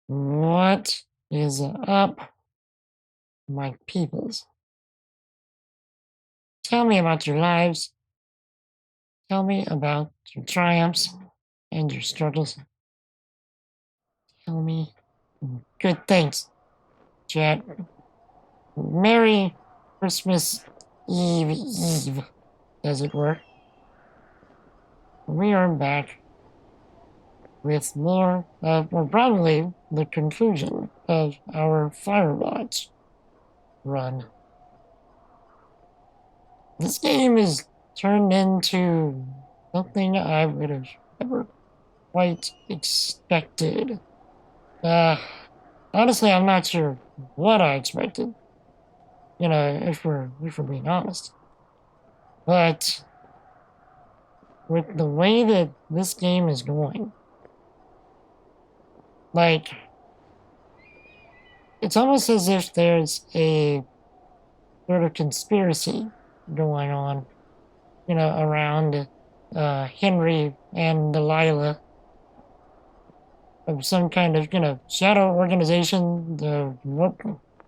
What is up, my peoples? Tell me about your lives. Tell me about your triumphs and your struggles. Tell me good things, chat. Merry Christmas Eve, as it were. We are back with more of, or probably the conclusion of our Firewatch run. This game is turned into something I would have never quite expected. Uh, Honestly, I'm not sure what I expected. If we're being honest. But with the way that this game is going, like, it's almost as if there's a sort of conspiracy going on, around Henry and Delilah of some kind of, shadow organization,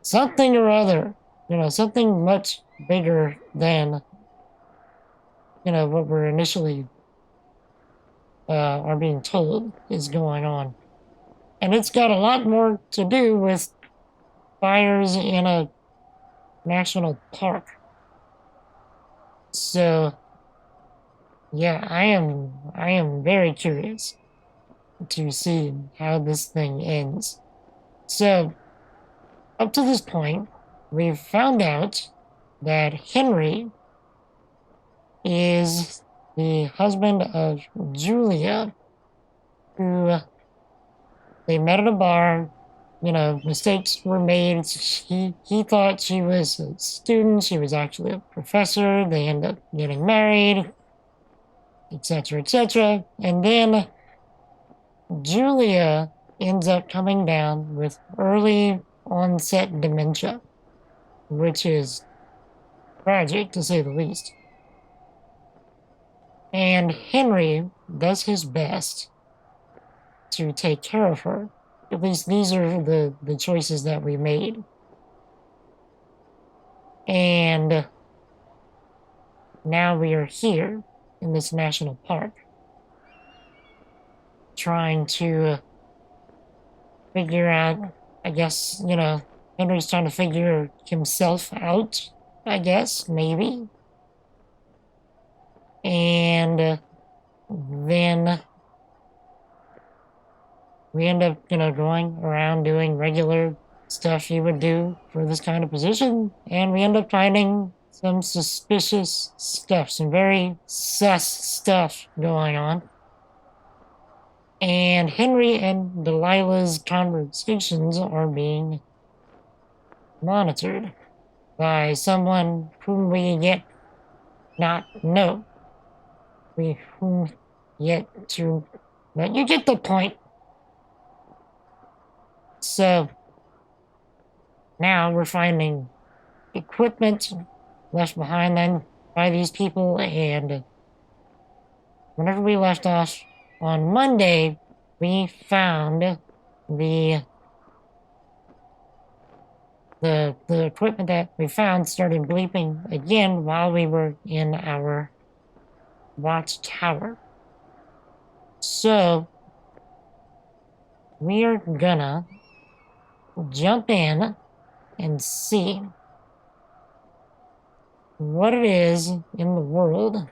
something or other, something much bigger than, what we're initially are being told is going on. And it's got a lot more to do with fires in a national park. So, yeah, I am very curious to see how this thing ends. So, up to this point, we've found out that Henry is the husband of Julia, who they met at a bar. Mistakes were made. He thought she was a student. She was actually a professor. They end up getting married, etc., etc. And then Julia ends up coming down with early onset dementia, which is tragic to say the least. And Henry does his best to take care of her. At least these are the choices that we made. And now we are here in this national park trying to figure out, I guess, Henry's trying to figure himself out, I guess, maybe. And then we end up, going around doing regular stuff you would do for this kind of position, and we end up finding some suspicious stuff, some very sus stuff going on. And Henry and Delilah's conversations are being monitored by someone whom we yet not know. Whom yet to... But you get the point. So now we're finding equipment left behind then by these people, and whenever we left off on Monday, we found the equipment that we found started bleeping again while we were in our watchtower. So we are gonna jump in and see what it is in the world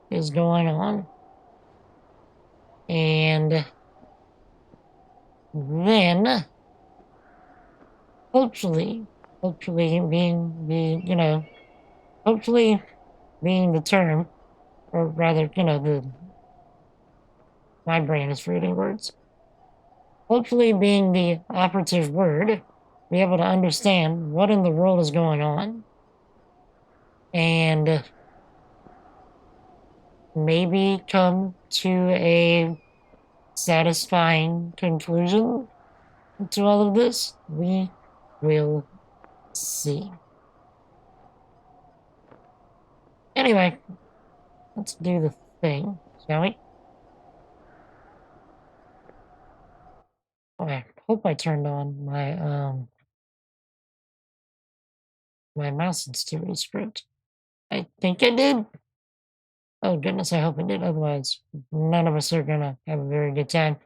is going on. And then hopefully being hopefully being the term, or rather, my brain is forgetting words. Hopefully being the operative word, be able to understand what in the world is going on. And maybe come to a satisfying conclusion to all of this. We will see. Anyway, let's do the thing, shall we? Okay. hope I turned on my mouse sensitivity script. I think I did. Oh goodness, I hope I did. Otherwise, none of us are gonna have a very good time.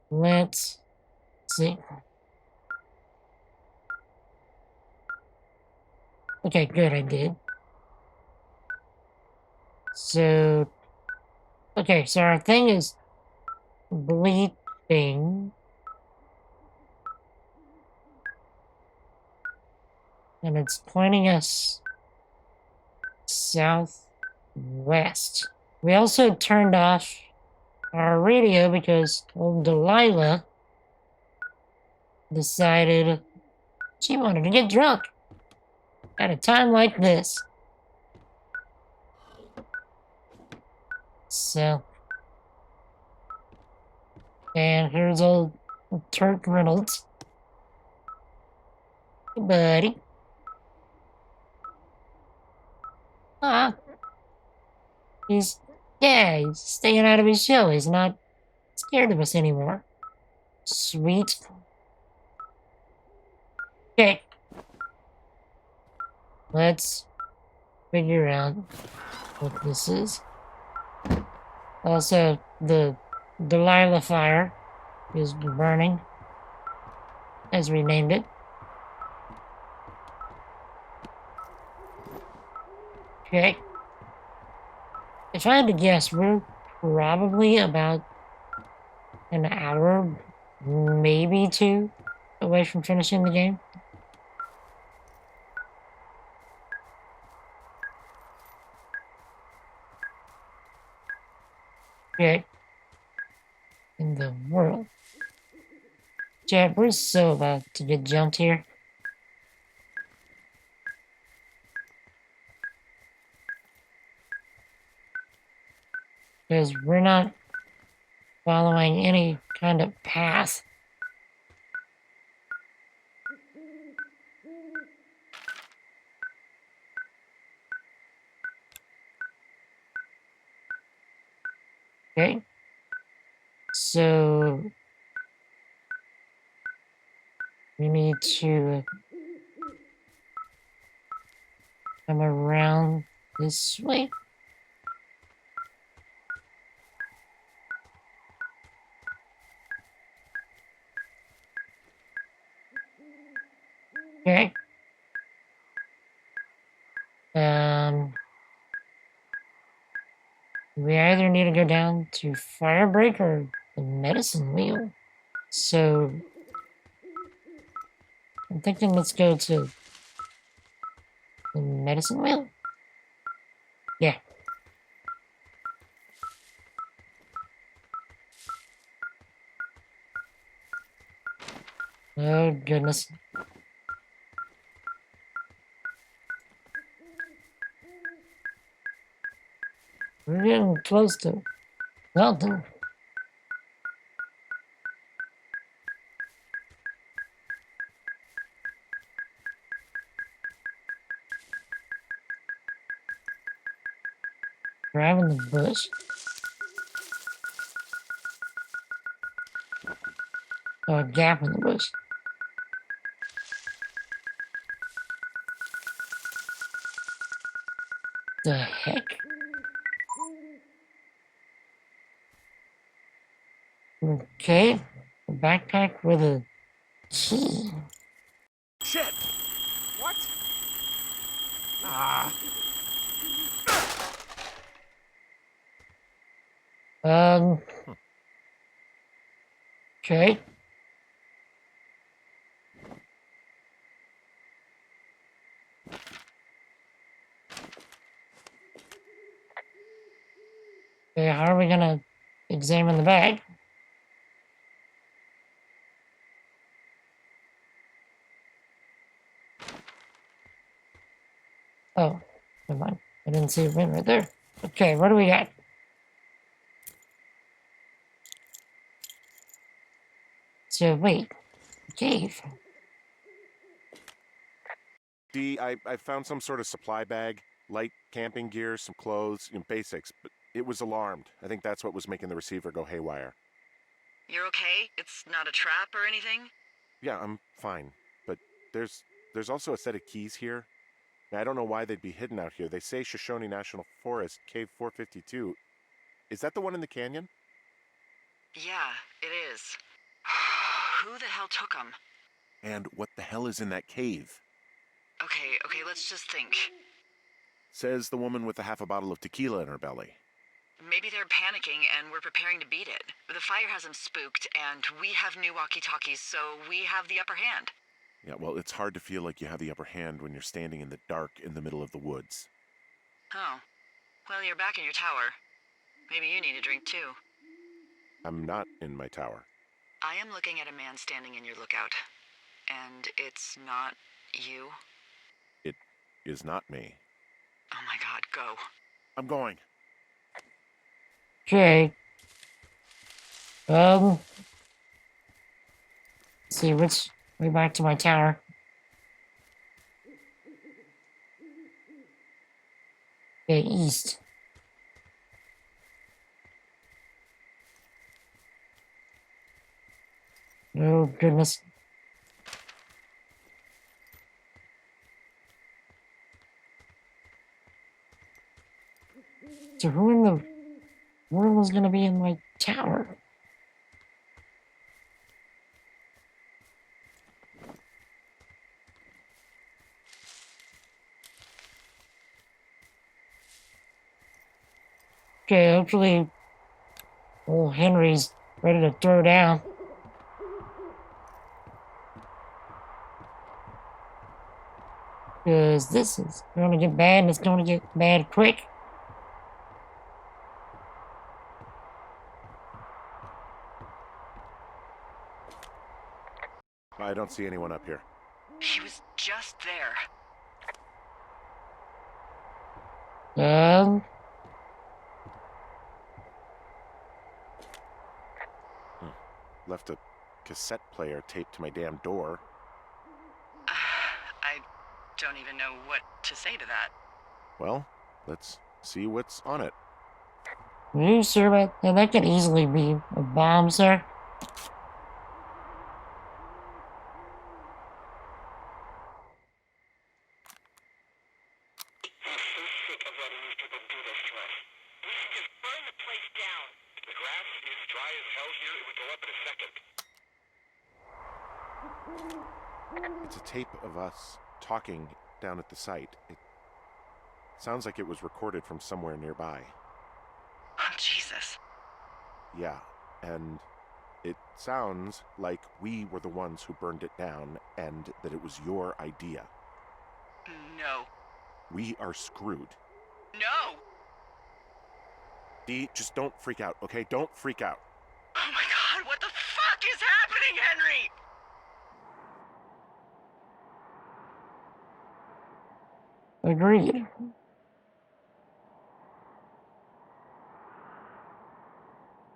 Let's see. Okay, good, I did. So, okay, so our thing is bleeping. And it's pointing us southwest. We also turned off our radio because old Delilah decided she wanted to get drunk at a time like this. So, and here's old Turk Reynolds. Hey, buddy. Ah, he's staying out of his shell. He's not scared of us anymore. Sweet. Okay. Let's figure out what this is. Also, the Delilah fire is burning, as we named it. Okay. If I had to guess, we're probably about an hour, maybe two, away from finishing the game. Okay. In the world. Chad, we're so about to get jumped here. Because we're not following any kind of path. Okay. So we need to come around this way. Okay. We either need to go down to Firebreak or the Medicine Wheel. So I'm thinking let's go to the Medicine Wheel. Yeah. Oh goodness. We're getting close to Dalton. Grabbing the bush. Oh, a gap in the bush. The heck? Okay. A backpack with a key. Shit! What? Ah. Um. Okay. Okay, how are we gonna examine the bag? Oh, never mind. I didn't see a pin right there. Okay, what do we got? So wait, cave. I found some sort of supply bag, light camping gear, some clothes, basics, but It was alarmed. I think that's what was making the receiver go haywire. You're okay? It's not a trap or anything? Yeah, I'm fine. But there's also a set of keys here. Now, I don't know why they'd be hidden out here. They say Shoshone National Forest, Cave 452. Is that the one in the canyon? Yeah, it is. Who the hell took them? And what the hell is in that cave? Okay, let's just think. Says the woman with the half a bottle of tequila in her belly. Maybe they're panicking and we're preparing to beat it. The fire has them spooked, and we have new walkie-talkies, so we have the upper hand. Yeah, well, it's hard to feel like you have the upper hand when you're standing in the dark in the middle of the woods. Oh. Well, you're back in your tower. Maybe you need a drink, too. I'm not in my tower. I am looking at a man standing in your lookout. And it's not you? It is not me. Oh my god, go. I'm going. Okay. See which way back to my tower. Okay, east. Oh goodness. So who in the world is gonna be in my tower? Okay, hopefully old Henry's ready to throw down. Because this is going to get bad, and it's going to get bad quick. I don't see anyone up here. He was just there. Left a cassette player taped to my damn door. I don't even know what to say to that. Well, let's see what's on it. Are you sure about that? That could easily be a bomb, sir. It's a tape of us talking down at the site. It sounds like it was recorded from somewhere nearby. Oh, Jesus. Yeah, and it sounds like we were the ones who burned it down and that it was your idea. No. We are screwed. No! Dee, just don't freak out, okay? Don't freak out. Oh my god, what the fuck is happening, Henry? Agreed.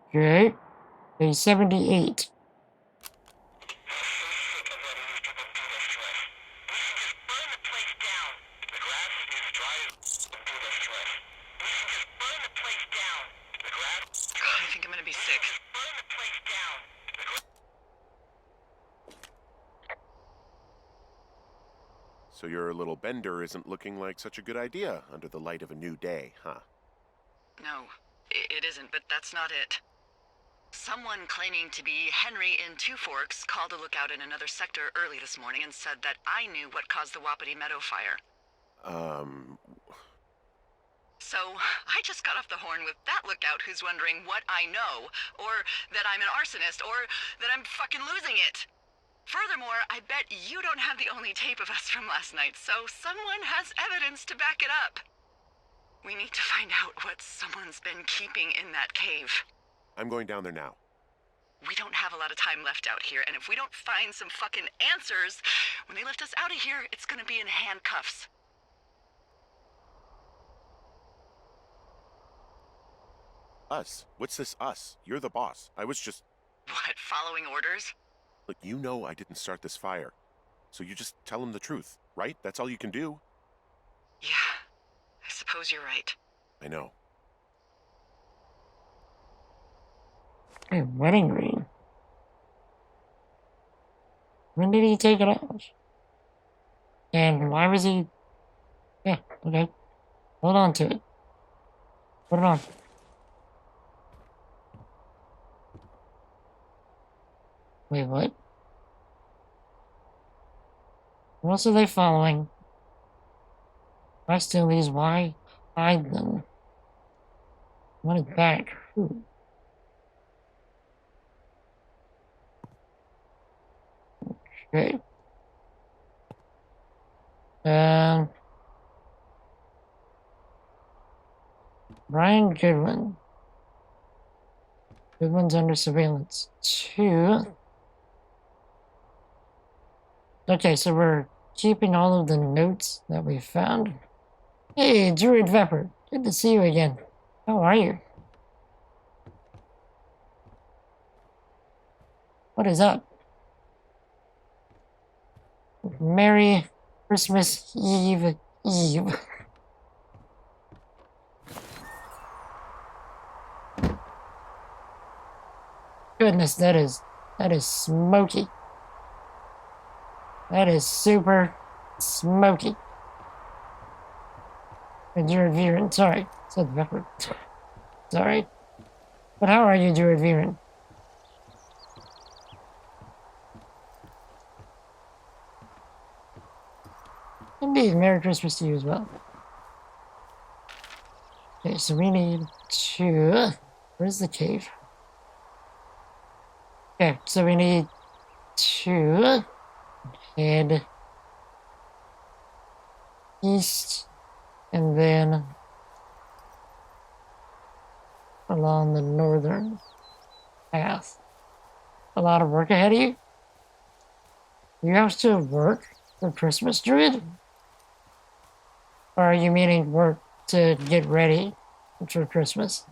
Okay. Day 78. I think I'm gonna be sick. So your little bender isn't looking like such a good idea under the light of a new day, huh? No, it isn't, but that's not it. Someone claiming to be Henry in Two Forks called a lookout in another sector early this morning and said that I knew what caused the Wapiti Meadow fire. So, I just got off the horn with that lookout who's wondering what I know, or that I'm an arsonist, or that I'm fucking losing it. Furthermore, I bet you don't have the only tape of us from last night, so someone has evidence to back it up. We need to find out what someone's been keeping in that cave. I'm going down there now. We don't have a lot of time left out here, and if we don't find some fucking answers, when they lift us out of here, it's gonna be in handcuffs. Us? What's this us? You're the boss. I was just... What, following orders? Look, you know I didn't start this fire. So you just tell him the truth, right? That's all you can do. Yeah, I suppose you're right. I know. A wedding ring. When did he take it off? And why was he... Yeah, okay. Hold on to it. Put it on. Wait, what? What else are they following? Why steal these? Why hide them? Want it back. Who? Okay. Brian Goodwin. Goodwin's under surveillance. 2. Okay, so we're keeping all of the notes that we found. Hey, Druid Vepper. Good to see you again. How are you? What is up? Merry Christmas Eve. Goodness, that is smoky. That is super smoky. Druid Viren, sorry. Said Vepper. Sorry. But how are you, Druid Viren? Indeed, Merry Christmas to you as well. Okay, so we need to... Where's the cave? Okay, so we need to head east and then along the northern path. A lot of work ahead of you? You have to work for Christmas, Druid? Or are you meaning work to get ready for Christmas?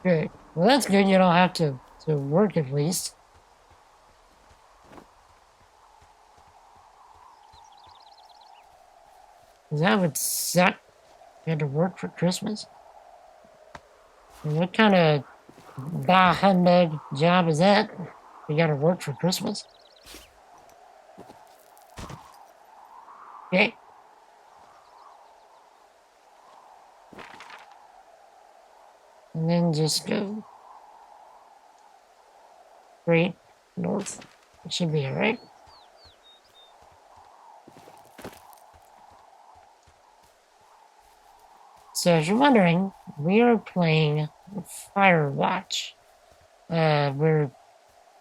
Good. Well, that's good. You don't have to work at least. That would suck. You had to work for Christmas. And what kind of bah humbug job is that? You gotta work for Christmas. Okay. And then just go straight north. It should be alright. So if you're wondering, we are playing Firewatch. We're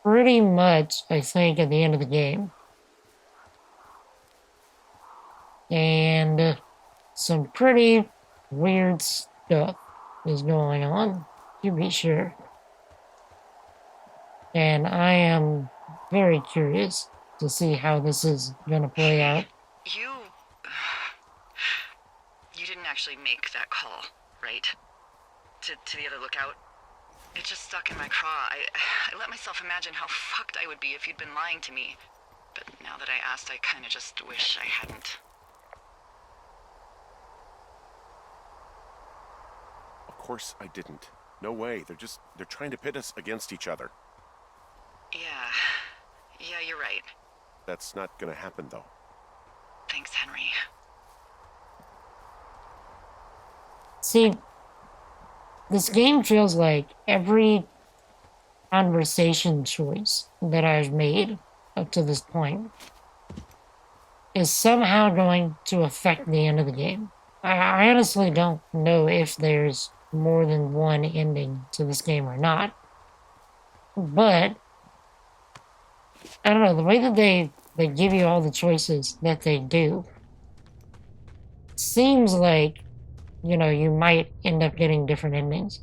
pretty much, I think, at the end of the game. And some pretty weird stuff is going on, to be sure. And I am very curious to see how this is going to play out. You didn't actually make that call, right? To the other lookout? It just stuck in my craw. I let myself imagine how fucked I would be if you'd been lying to me. But now that I asked, I kinda just wish I hadn't. Of course I didn't. No way. They're trying to pit us against each other. Yeah, you're right. That's not gonna happen, though. Thanks, Henry. See, this game feels like every conversation choice that I've made up to this point is somehow going to affect the end of the game. I honestly don't know if there's more than one ending to this game or not. But, I don't know, the way that they give you all the choices that they do, seems like, you know, you might end up getting different endings.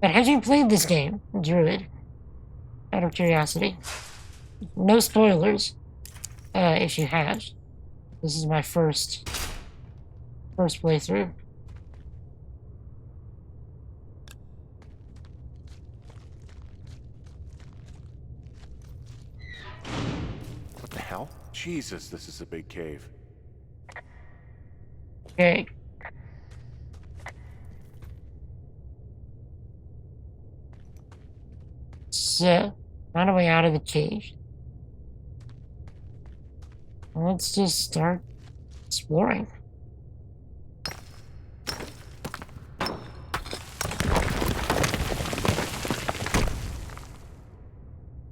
But have you played this game, Druid? Out of curiosity. No spoilers, if you have. This is my first playthrough. hell? Jesus, this is a big cave. Okay. So, find a way out of the cave. Let's just start exploring.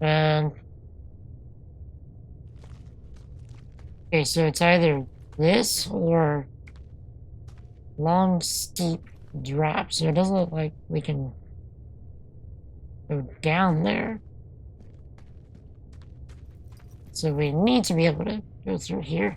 And okay, so it's either this or long, steep drop. So it doesn't look like we can go down there. So we need to be able to go through here.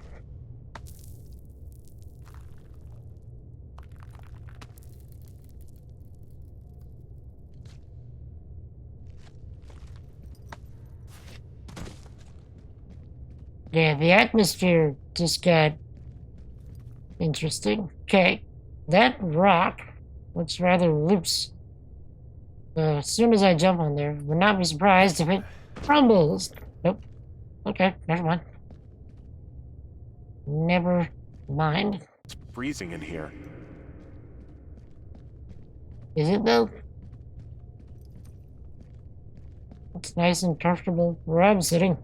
Yeah, the atmosphere just got interesting. Okay, that rock looks rather loose. As soon as I jump on there, would not be surprised if it crumbles. Nope. Okay, never mind. Never mind. It's freezing in here. Is it though? It's nice and comfortable where I'm sitting.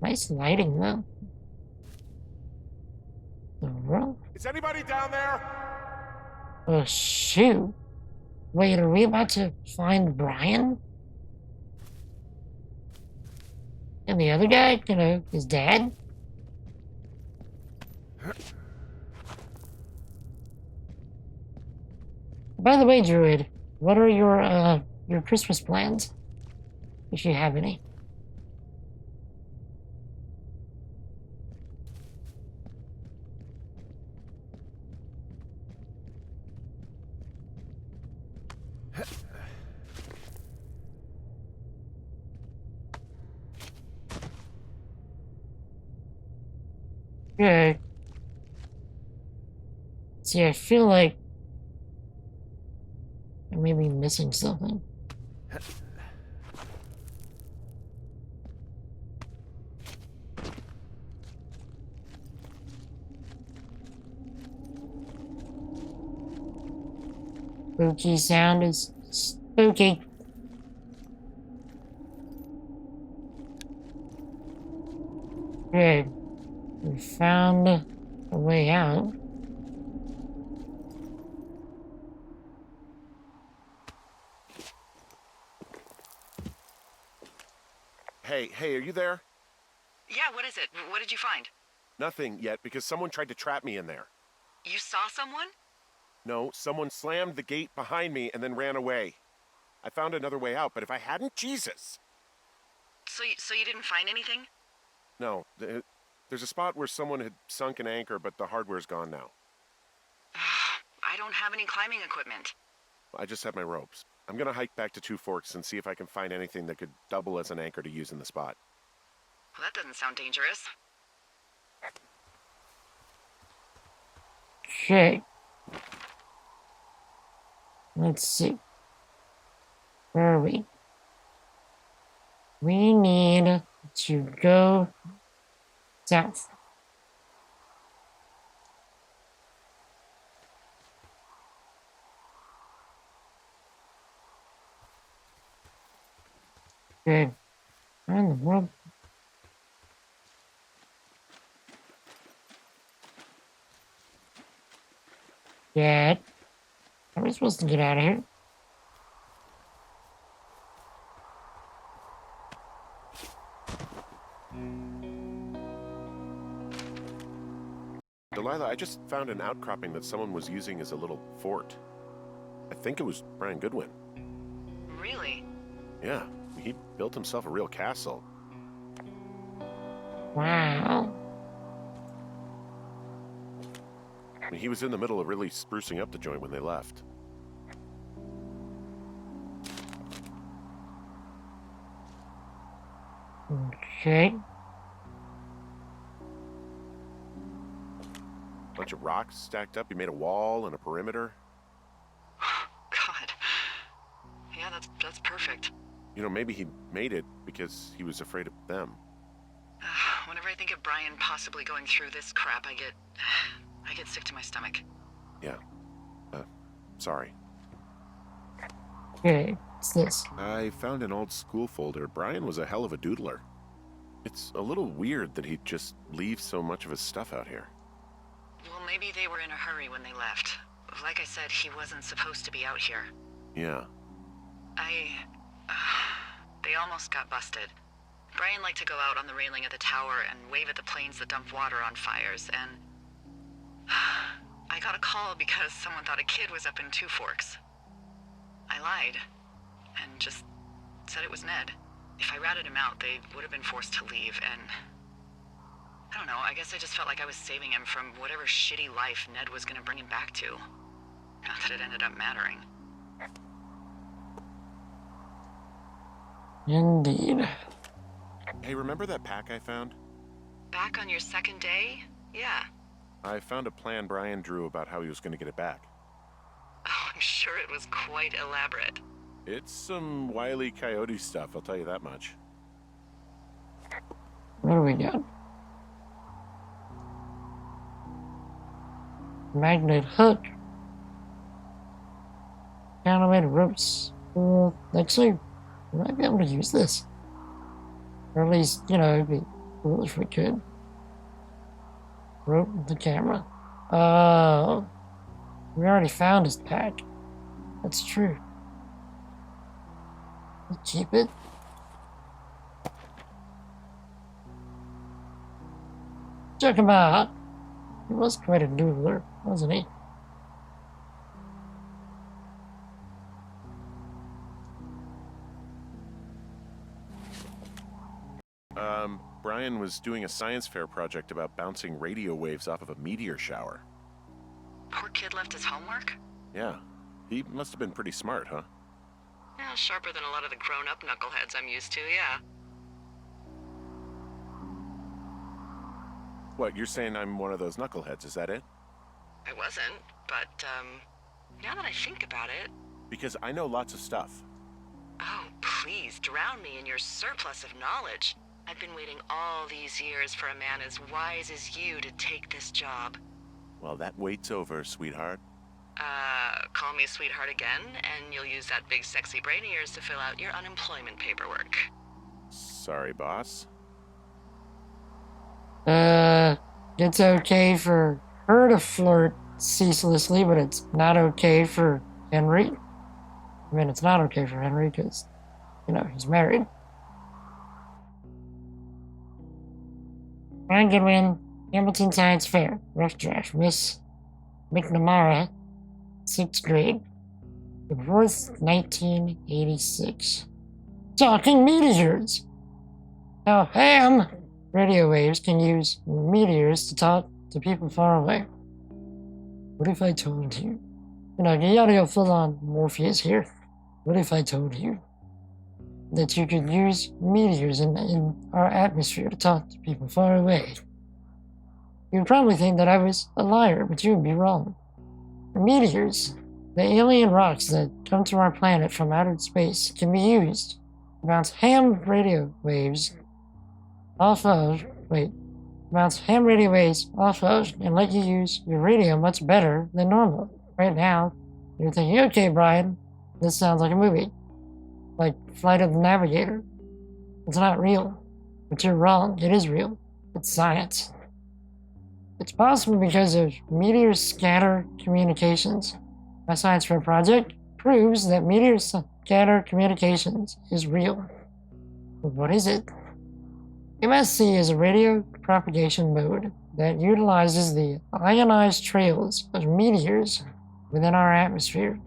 Nice lighting though. The world? Is anybody down there? Oh shoot. Wait, are we about to find Brian? And the other guy, his dad? By the way, Druid, what are your Christmas plans? If you have any. Okay. See, I feel like I may be missing something. Spooky sound is spooky. Okay. We found a way out. Hey, are you there? Yeah, what is it? What did you find? Nothing yet, because someone tried to trap me in there. You saw someone? No, someone slammed the gate behind me and then ran away. I found another way out, but if I hadn't, Jesus! So you didn't find anything? No, there's a spot where someone had sunk an anchor, but the hardware's gone now. I don't have any climbing equipment. I just have my ropes. I'm gonna hike back to Two Forks and see if I can find anything that could double as an anchor to use in the spot. Well, that doesn't sound dangerous. Okay. Let's see. Where are we? We need to go south. Okay. Where in the world? Dad? How are we supposed to get out of here? Delilah, I just found an outcropping that someone was using as a little fort. I think it was Brian Goodwin. Really? Yeah, he built himself a real castle. Wow. I mean, he was in the middle of really sprucing up the joint when they left. Okay. Bunch of rocks stacked up. He made a wall and a perimeter. God. Yeah, that's perfect. You know, maybe he made it because he was afraid of them. Whenever I think of Brian possibly going through this crap, I get sick to my stomach. Yeah. Sorry. Okay, what's this? I found an old school folder. Brian was a hell of a doodler. It's a little weird that he'd just leave so much of his stuff out here. Well, maybe they were in a hurry when they left. Like I said, he wasn't supposed to be out here. Yeah. They almost got busted. Brian liked to go out on the railing of the tower and wave at the planes that dumped water on fires, and I got a call because someone thought a kid was up in Two Forks. I lied, and just said it was Ned. If I ratted him out, they would have been forced to leave, and I don't know, I guess I just felt like I was saving him from whatever shitty life Ned was gonna bring him back to. Not that it ended up mattering. Indeed. Hey, remember that pack I found? Back on your second day? Yeah. I found a plan Brian drew about how he was going to get it back. Oh, I'm sure it was quite elaborate. It's some Wile E. Coyote stuff, I'll tell you that much. What do we got? Magnet hook. Counterweight ropes. Actually, we might be able to use this. Or at least, it'd be cool if we could. Rope the camera. Oh. We already found his pack. That's true. We'll keep it. Check him out. He was quite a doodler, wasn't he? Brian was doing a science fair project about bouncing radio waves off of a meteor shower. Poor kid left his homework? Yeah. He must have been pretty smart, huh? Yeah, sharper than a lot of the grown-up knuckleheads I'm used to, yeah. What, you're saying I'm one of those knuckleheads, is that it? I wasn't, but, now that I think about it... Because I know lots of stuff. Oh, please, drown me in your surplus of knowledge. I've been waiting all these years for a man as wise as you to take this job. Well, that wait's over, sweetheart. Call me sweetheart again, and you'll use that big sexy brain of yours to fill out your unemployment paperwork. Sorry, boss. It's okay for her to flirt ceaselessly, but it's not okay for Henry. I mean, it's not okay for Henry because, he's married. Brian Goodwin, Hamilton Science Fair, rough draft, Miss McNamara, 6th grade, the 4th, 1986. Talking meteors! How ham radio waves can use meteors to talk to people far away. What if I told you? You gotta go full on Morpheus here. What if I told you that you could use meteors in our atmosphere to talk to people far away? You'd probably think that I was a liar, but you would be wrong. Meteors, the alien rocks that come to our planet from outer space, can be used to bounce ham radio waves off of, and let you use your radio much better than normal. Right now, you're thinking, okay, Brian, this sounds like a movie. Like Flight of the Navigator. It's not real. But you're wrong. It is real. It's science. It's possible because of meteor scatter communications. My science fair project proves that meteor scatter communications is real. But what is it? MSC is a radio propagation mode that utilizes the ionized trails of meteors within our atmosphere.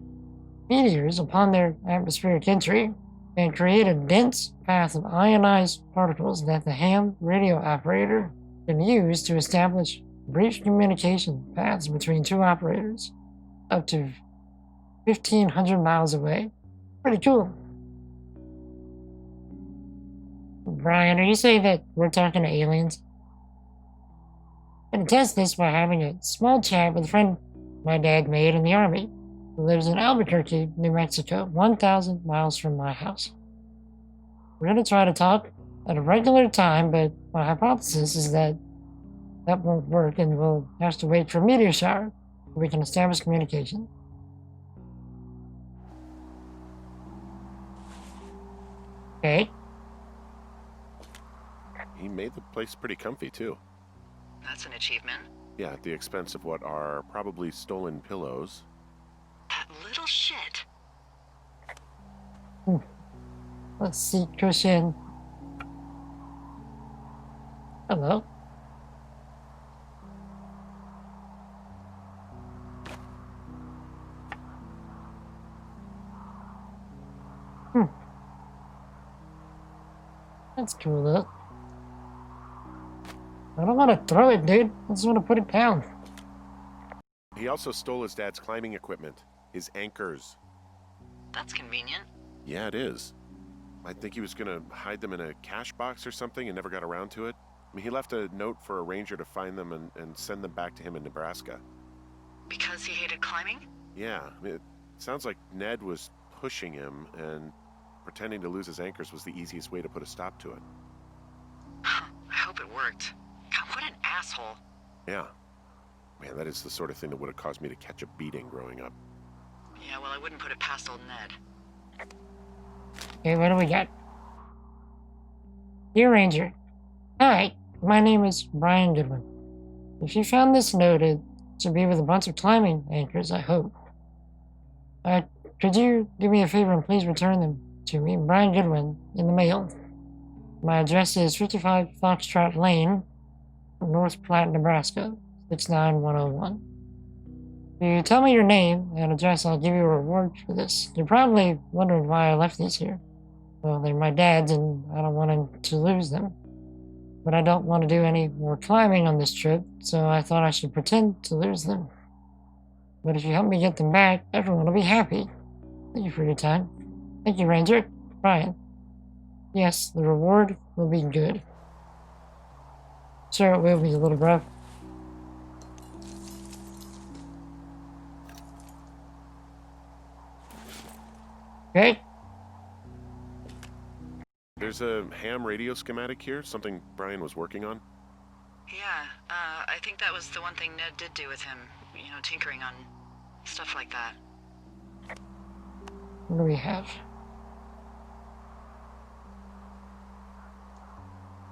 Meteors, upon their atmospheric entry, can create a dense path of ionized particles that the ham radio operator can use to establish brief communication paths between two operators up to 1,500 miles away. Pretty cool. Brian, are you saying that we're talking to aliens? I'm going to test this by having a small chat with a friend my dad made in the Army who lives in Albuquerque, New Mexico, 1,000 miles from my house. We're going to try to talk at a regular time, but my hypothesis is that that won't work, and we'll have to wait for a meteor shower so we can establish communication. Okay. He made the place pretty comfy, too. That's an achievement. Yeah, at the expense of what are probably stolen pillows. That little shit. Let's see, cushion. Hello. That's cool, though. I don't want to throw it, dude. I just want to put it down. He also stole his dad's climbing equipment, his anchors. That's convenient. Yeah, it is. I think he was gonna hide them in a cash box or something and never got around to it. I mean, he left a note for a ranger to find them and send them back to him in Nebraska. Because he hated climbing? Yeah, I mean, it sounds like Ned was pushing him, and pretending to lose his anchors was the easiest way to put a stop to it. I hope it worked. God, what an asshole. Yeah. Man, that is the sort of thing that would have caused me to catch a beating growing up. Yeah, well, I wouldn't put it past old Ned. Okay, what do we got? Dear Ranger. Hi, my name is Brian Goodwin. If you found this note, it should be with a bunch of climbing anchors, I hope. Could you do me a favor and please return them to me, Brian Goodwin, in the mail? My address is 55 Foxtrot Lane, North Platte, Nebraska, 69101. If you tell me your name and address, I'll give you a reward for this. You're probably wondering why I left these here. Well, they're my dad's, and I don't want him to lose them. But I don't want to do any more climbing on this trip, so I thought I should pretend to lose them. But if you help me get them back, everyone will be happy. Thank you for your time. Thank you, Ranger. Brian. Yes, the reward will be good. Sure, it will be, little bro. Okay. There's a ham radio schematic here, something Brian was working on. Yeah, I think that was the one thing Ned did do with him. You know, tinkering on stuff like that. What do we have?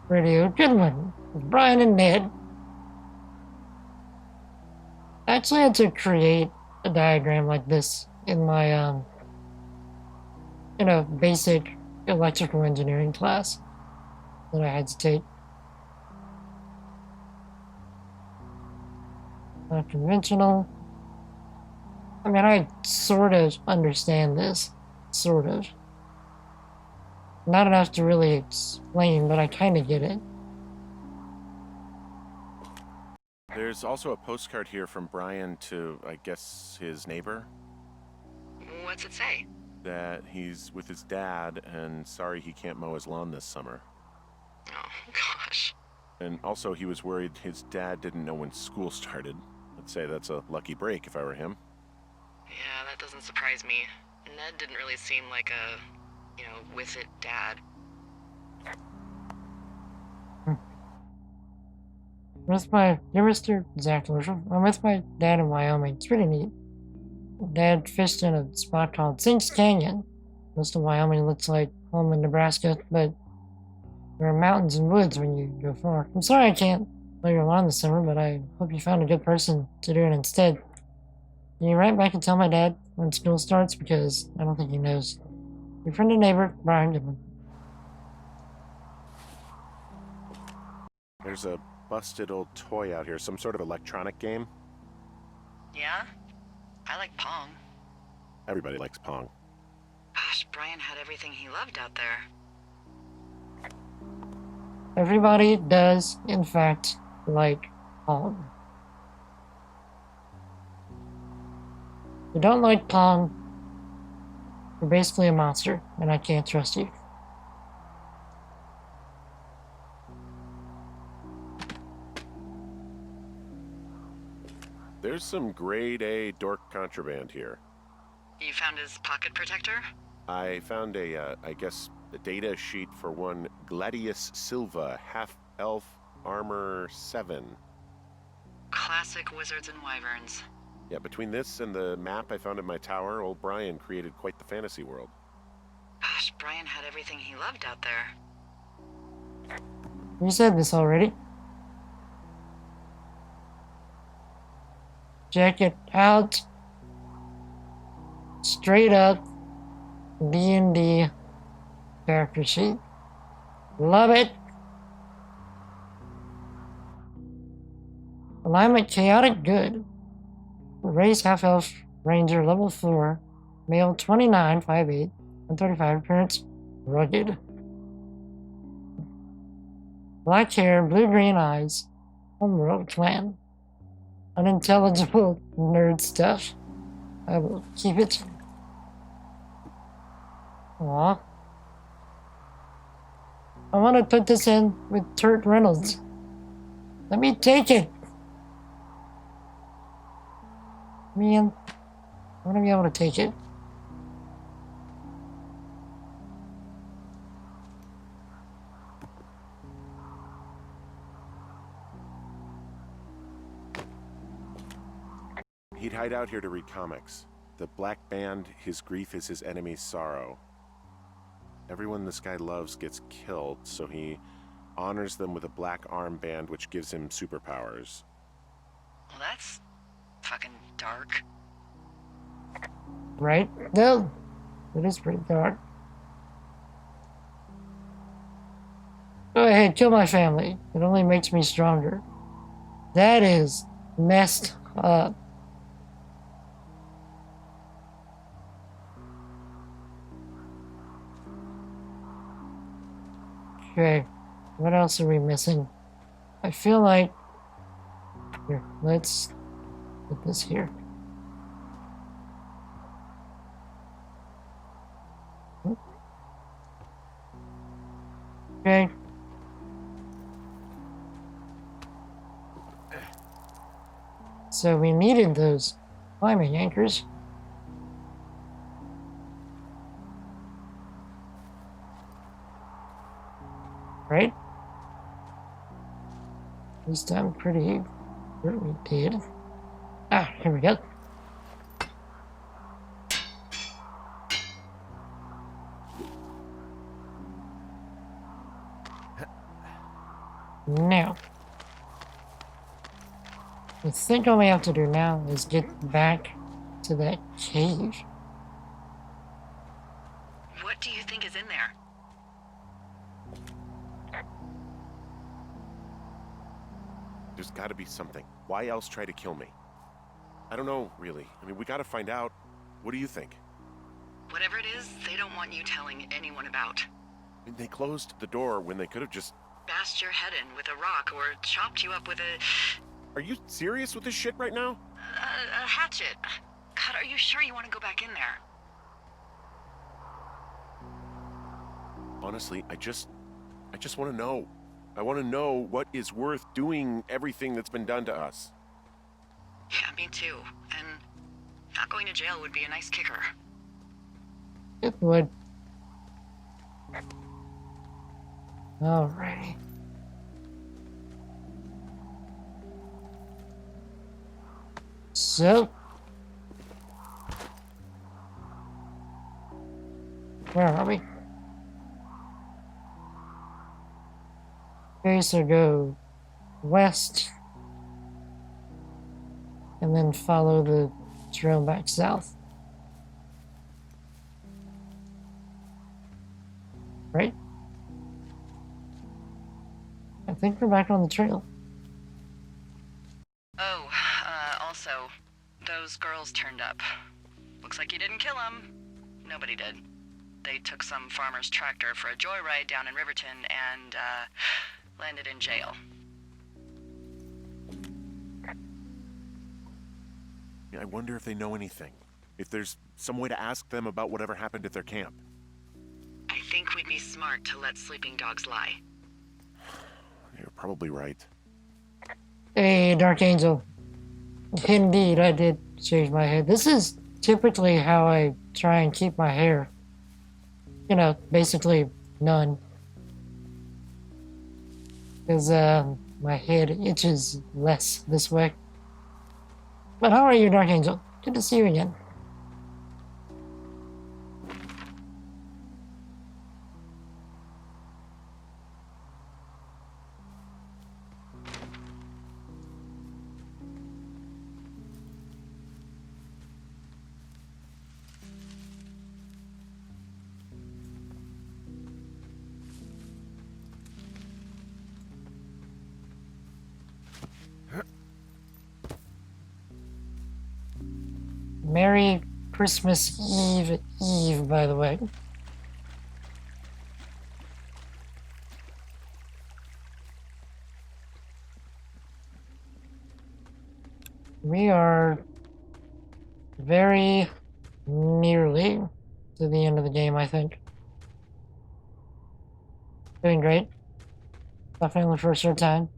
Radio Goodwin with Brian and Ned. I actually had to create a diagram like this in my, basic electrical engineering class that I had to take. Not conventional. I mean, I sort of understand this. Sort of. Not enough to really explain, but I kind of get it. There's also a postcard here from Brian to, I guess, his neighbor. What's it say? That he's with his dad and sorry he can't mow his lawn this summer. Oh, gosh. And also he was worried his dad didn't know when school started. I'd say that's a lucky break if I were him. Yeah, that doesn't surprise me. Ned didn't really seem like a, with it dad. You're Mr. Zach Marshall. I'm with my dad in Wyoming. It's pretty neat. Dad fished in a spot called Sinks Canyon. Most of Wyoming looks like home in Nebraska, but there are mountains and woods when you go far. I'm sorry I can't mow your lawn this summer, but I hope you found a good person to do it instead. Can you write back and tell my dad when school starts? Because I don't think he knows. Your friend and neighbor, Brian Goodwin. There's a busted old toy out here, some sort of electronic game. Yeah? I like Pong. Everybody likes Pong. Gosh, Brian had everything he loved out there. Everybody does, in fact, like Pong. If you don't like Pong, you're basically a monster, and I can't trust you. There's some grade A dork contraband here. You found his pocket protector? I found a data sheet for one Gladius Silva, half Elf Armor 7. Classic wizards and wyverns. Yeah, between this and the map I found in my tower, old Brian created quite the fantasy world. Gosh, Brian had everything he loved out there. You said this already. Check it out. Straight up D&D character sheet. Love it. Alignment chaotic good. Race half elf ranger level 4. Male 29, 5'8", 135. Appearance rugged. Black hair, blue green eyes. Homeworld clan. Unintelligible nerd stuff. I will keep it. Aw. I want to put this in with Turt Reynolds. Let me take it. Man, I want to be able to take it. He'd hide out here to read comics. The Black Band, his grief is his enemy's sorrow. Everyone this guy loves gets killed, so he honors them with a black armband which gives him superpowers. Well, that's fucking dark. Right? No. It is pretty dark. Go ahead, kill my family. It only makes me stronger. That is messed up. Okay, what else are we missing? I feel like... Here, let's put this here. Okay. So we needed those climbing anchors. Right? At least I'm pretty sure we did. Ah, here we go. Now, I think all we have to do now is get back to that cave. What do you think is in there? There's gotta be something. Why else try to kill me? I don't know, really. I mean, we gotta find out. What do you think? Whatever it is, they don't want you telling anyone about. I mean, they closed the door when they could have just... Bashed your head in with a rock or chopped you up with Are you serious with this shit right now? a hatchet. God, are you sure you want to go back in there? Honestly, I just want to know. I want to know what is worth doing everything that's been done to us. Yeah, me too. And not going to jail would be a nice kicker. It would. Alrighty. So, where are we? Okay, so go west and then follow the trail back south. Right? I think we're back on the trail. Oh, also, those girls turned up. Looks like you didn't kill them. Nobody did. They took some farmer's tractor for a joyride down in Riverton and, landed in jail. Yeah, I wonder if they know anything. If there's some way to ask them about whatever happened at their camp. I think we'd be smart to let sleeping dogs lie. You're probably right. Hey, Dark Angel. Indeed, I did shave my head. This is typically how I try and keep my hair. You know, basically none. Because my head itches less this way. But how are you, Dark Angel? Good to see you again. Merry Christmas Eve, by the way. We are very nearly to the end of the game, I think. Doing great. Definitely for a short time.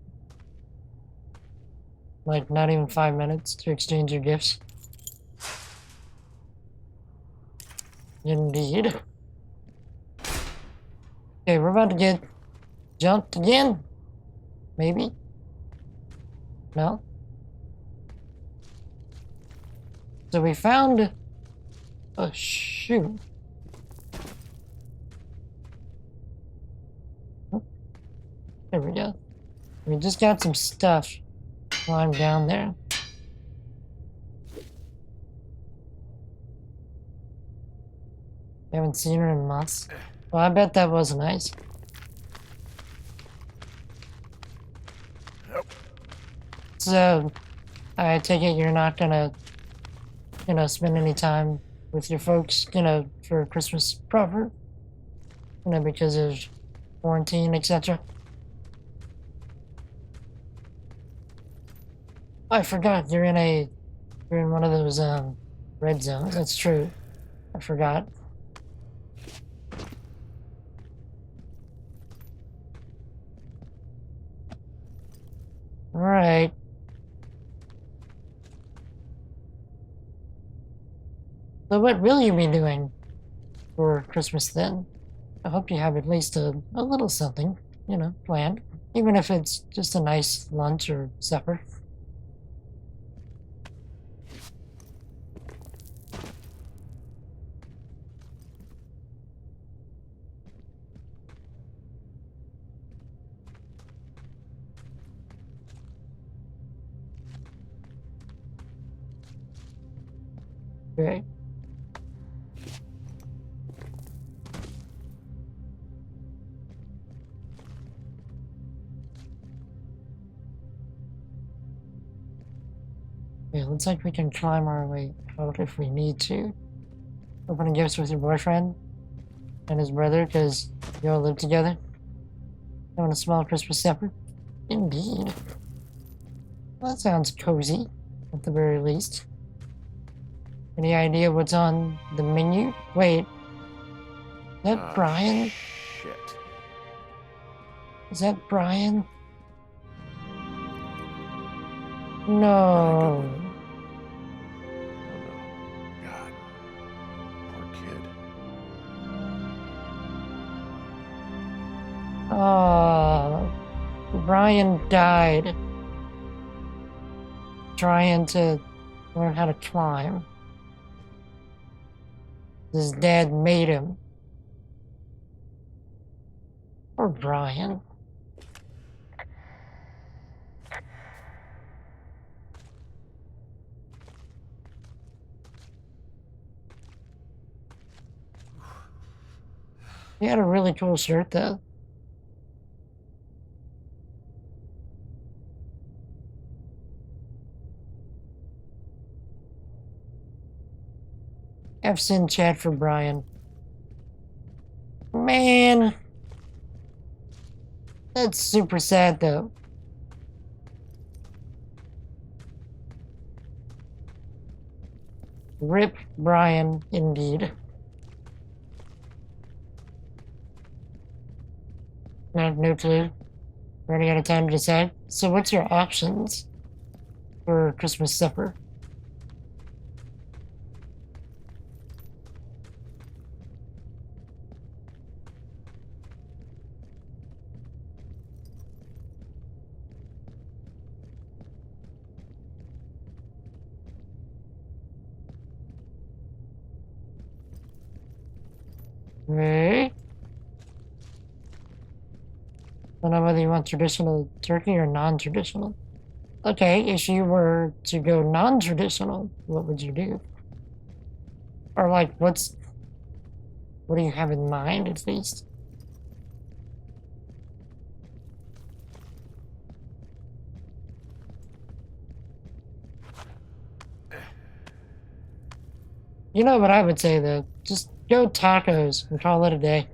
Like, not even 5 minutes to exchange your gifts. Indeed. Okay, we're about to get jumped again. Maybe? No? So we found a shoe. There we go. We just got some stuff while I'm down there. Haven't seen her in months. Well, I bet that was nice. So, I take it you're not gonna, spend any time with your folks, for Christmas proper? Because of quarantine, etc. I forgot you're in one of those red zones. That's true. I forgot. All right. So what will you be doing for Christmas then? I hope you have at least a little something, planned. Even if it's just a nice lunch or supper. Okay. Okay, looks like we can climb our way out if we need to. Opening gifts with your boyfriend and his brother because you all live together. Having a small Christmas supper. Indeed. Well, that sounds cozy, at the very least. Any idea what's on the menu? Wait. Is that Brian? Shit. Is that Brian? No. Oh no. God. Poor kid. Oh. Brian died. Trying to learn how to climb. His dad made him. Poor Brian. He had a really cool shirt though. Have sent chat for Brian. Man. That's super sad though. Rip Brian, indeed. No clue. Running out of time to decide. So what's your options for Christmas supper? Okay. I don't know whether you want traditional turkey or non-traditional. Okay, if you were to go non-traditional, what would you do? Or like, what do you have in mind at least? You know what I would say though? Just go tacos and call it a day.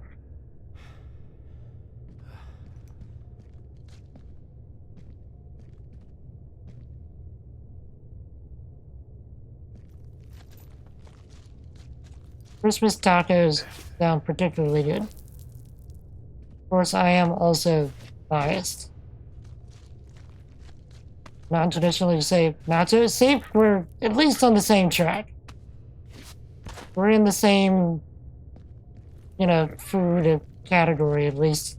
Christmas tacos sound particularly good. Of course, I am also biased. Non-traditionally say nachos. See, we're at least on the same track. We're in the same, food category at least.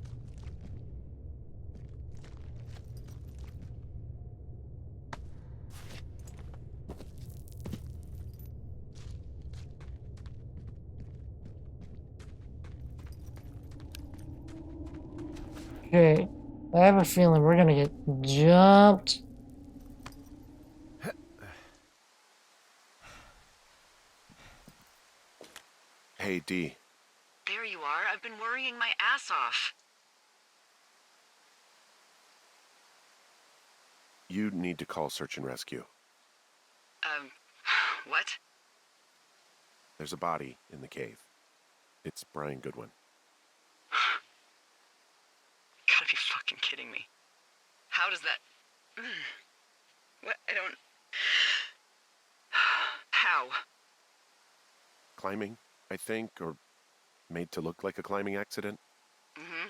Okay, I have a feeling we're gonna get jumped. Hey, D. There you are. I've been worrying my ass off. You need to call search and rescue. What? There's a body in the cave. It's Brian Goodwin. Gotta be fucking kidding me. How does that... What? I don't... How? Climbing, I think, or made to look like a climbing accident. Mm-hmm.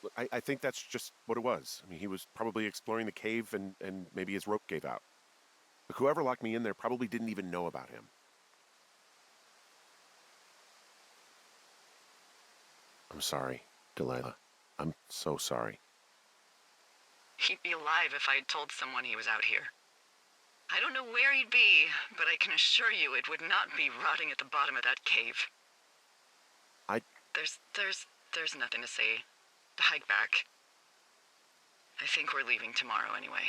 Look, I think that's just what it was. I mean, he was probably exploring the cave and maybe his rope gave out. Look, whoever locked me in there probably didn't even know about him. I'm sorry, Delilah. I'm so sorry. He'd be alive if I had told someone he was out here. I don't know where he'd be, but I can assure you it would not be rotting at the bottom of that cave. There's nothing to say. Hike back. I think we're leaving tomorrow anyway.